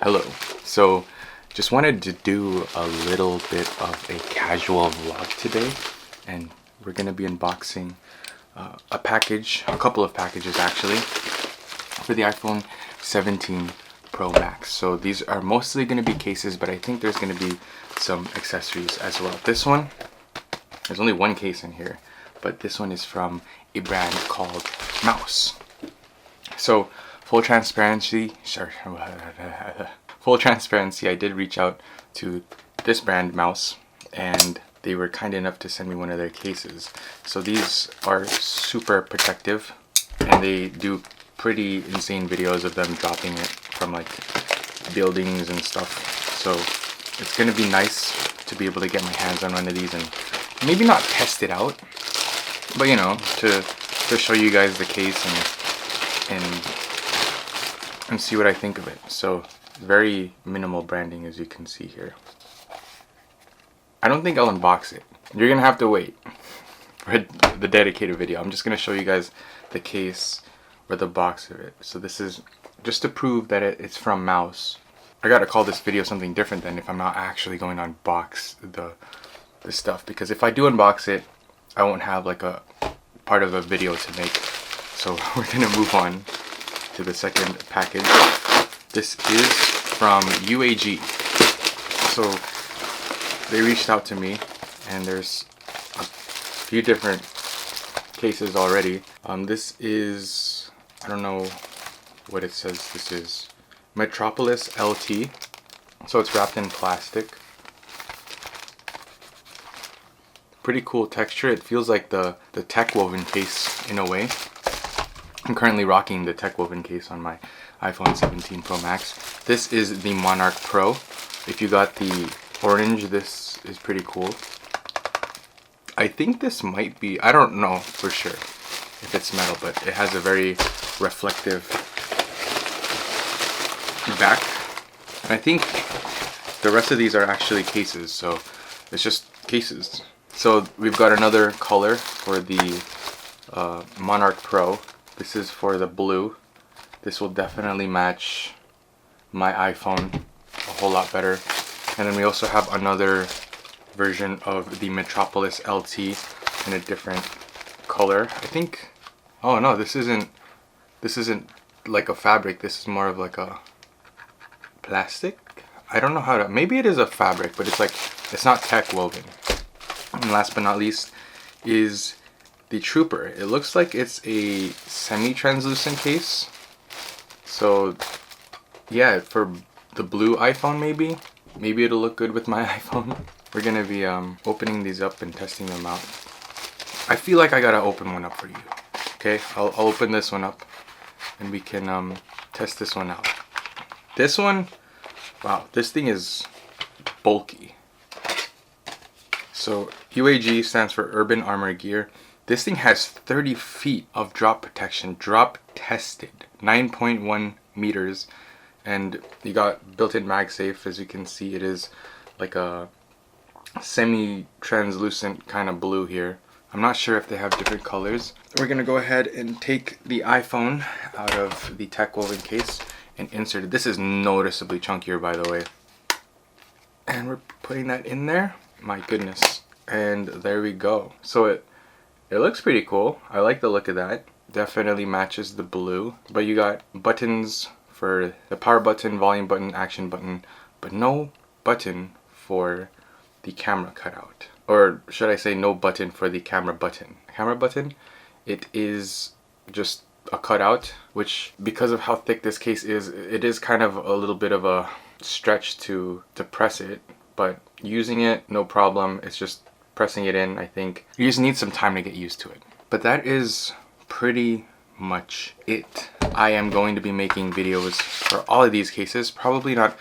Hello. So just wanted to do a little bit of a casual vlog today, and we're gonna be unboxing a couple of packages actually, for the iPhone 17 Pro Max. So these are mostly gonna be cases, but I think there's gonna be some accessories as well. This one, there's only one case in here, but this one is from a brand called Mous. So full transparency, I did reach out to this brand, Mous, and they were kind enough to send me one of their cases. So these are super protective, and they do pretty insane videos of them dropping it from like buildings and stuff. So it's gonna be nice to be able to get my hands on one of these and maybe not test it out, but you know, to show you guys the case and see what I think of it. So very minimal branding, as you can see here. I don't think I'll unbox it. You're gonna have to wait for the dedicated video. I'm just gonna show you guys the case or the box of it. So this is just to prove that it's from Mous. I gotta call this video something different than if I'm not actually going to unbox the stuff, because if I do unbox it, I won't have like a part of a video to make. So we're gonna move on to the second package. This is from UAG. So they reached out to me, and there's a few different cases already. This is, I don't know what it says. This is Metropolis LT. So it's wrapped in plastic. Pretty cool texture. It feels like the tech woven case in a way. I'm currently rocking the tech woven case on my iPhone 17 Pro Max. This is the Monarch Pro. If you got the orange, this is pretty cool. I think this might be, I don't know for sure if it's metal, but it has a very reflective back. And I think the rest of these are actually cases, so it's just cases. So we've got another color for the Monarch Pro. This is for the blue. This will definitely match my iPhone a whole lot better. And then we also have another version of the Metropolis LT in a different color. I think, oh no, this isn't like a fabric. This is more of like a plastic. I don't know how to, maybe it is a fabric, but it's not tech woven. And last but not least is the Trooper. It looks like it's a semi-translucent case. So yeah, for the blue iPhone, maybe it'll look good with my iPhone. We're gonna be opening these up and testing them out. I feel like I gotta open one up for you. Okay, I'll open this one up and we can test this one out. This one, wow, this thing is bulky. So UAG stands for Urban Armor Gear. This thing has 30 feet of drop protection, drop tested, 9.1 meters, and you got built-in MagSafe. As you can see, it is like a semi-translucent kind of blue here. I'm not sure if they have different colors. We're gonna go ahead and take the iPhone out of the tech woven case and insert it. This is noticeably chunkier, by the way. And we're putting that in there. My goodness. And there we go. So it looks pretty cool. I like the look of that. Definitely matches the blue. But you got buttons for the power button, volume button, action button, but no button for the camera cutout. Or should I say no button for the camera button. Camera button, it is just a cutout, which because of how thick this case is, it is kind of a little bit of a stretch to press it. But using it, no problem. It's just pressing it in. I think you just need some time to get used to it. But that is pretty much it. I am going to be making videos for all of these cases, probably not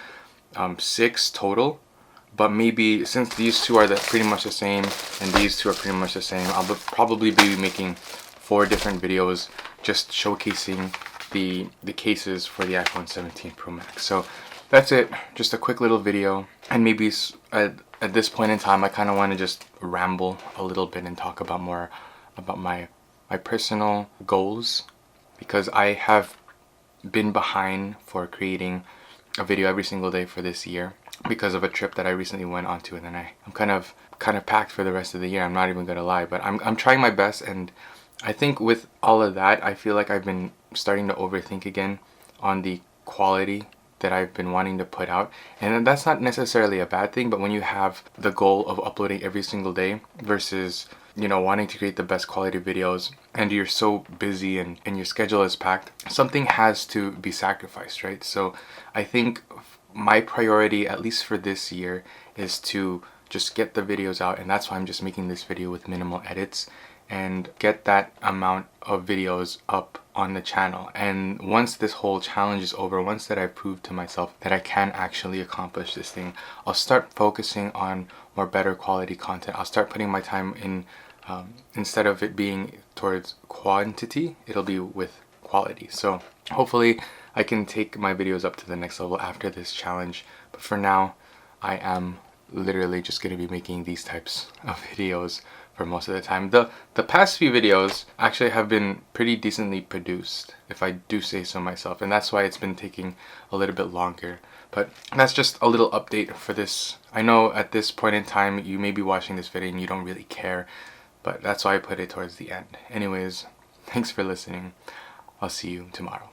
6 total, but maybe since these two are pretty much the same and these two are pretty much the same, I'll probably be making 4 different videos just showcasing the cases for the iPhone 17 Pro Max. So that's it, just a quick little video. And maybe at this point in time, I kind of want to just ramble a little bit and talk about more about my personal goals, because I have been behind for creating a video every single day for this year because of a trip that I recently went on to, and then I'm kind of packed for the rest of the year. I'm not even gonna lie, but I'm trying my best, and I think with all of that, I feel like I've been starting to overthink again on the quality that I've been wanting to put out. And that's not necessarily a bad thing, but when you have the goal of uploading every single day versus, you know, wanting to create the best quality videos, and you're so busy and your schedule is packed, something has to be sacrificed, right? So I think my priority, at least for this year, is to just get the videos out, and that's why I'm just making this video with minimal edits and get that amount of videos up on the channel. And once this whole challenge is over, once that I've proved to myself that I can actually accomplish this thing, I'll start focusing on more better quality content. I'll start putting my time in, instead of it being towards quantity, it'll be with quality. So hopefully I can take my videos up to the next level after this challenge. But for now, I am literally just going to be making these types of videos for most of the time. The past few videos actually have been pretty decently produced, if I do say so myself, and that's why it's been taking a little bit longer. But that's just a little update for this. I know at this point in time you may be watching this video and you don't really care, but that's why I put it towards the end. Anyways, thanks for listening. I'll see you tomorrow.